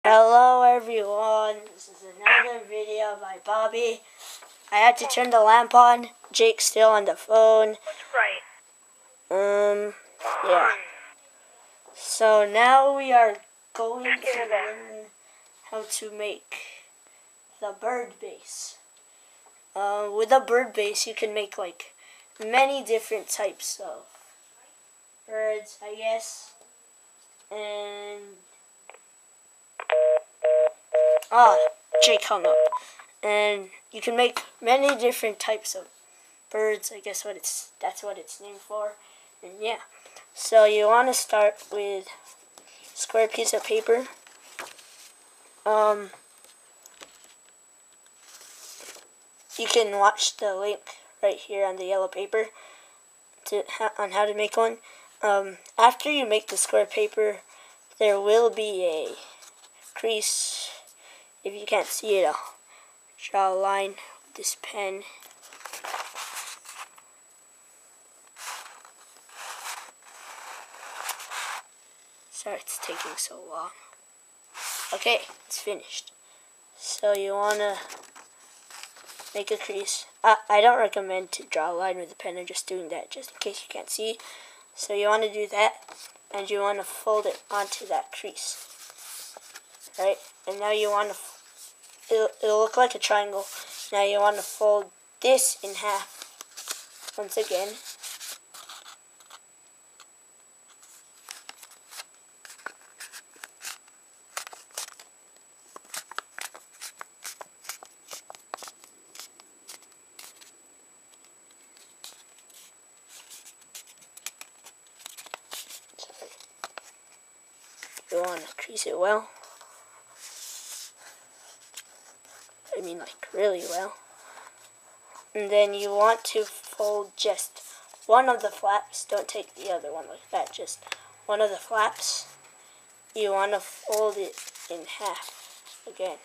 Hello everyone, this is another video by Bobby. I had to turn the lamp on. Jake's still on the phone. Right. Yeah. So now we are going to learn how to make the bird base. With a bird base, you can make like many different types of birds, I guess. And Jake hung up. And you can make many different types of birds. I guess that's what it's named for. And yeah. So you want to start with a square piece of paper. You can watch the link right here on the yellow paper on how to make one. After you make the square paper, there will be a crease. If you can't see it, I'll draw a line with this pen. Sorry it's taking so long. Okay, it's finished. So you want to make a crease. I don't recommend to draw a line with a pen. I'm just doing that just in case you can't see. So you want to do that, and you want to fold it onto that crease. Right? And now you want to, it'll look like a triangle. Now you want to fold this in half once again. You want to crease it well. I mean like really well. And then you want to fold just one of the flaps. Don't take the other one like that. Just one of the flaps. You want to fold it in half again.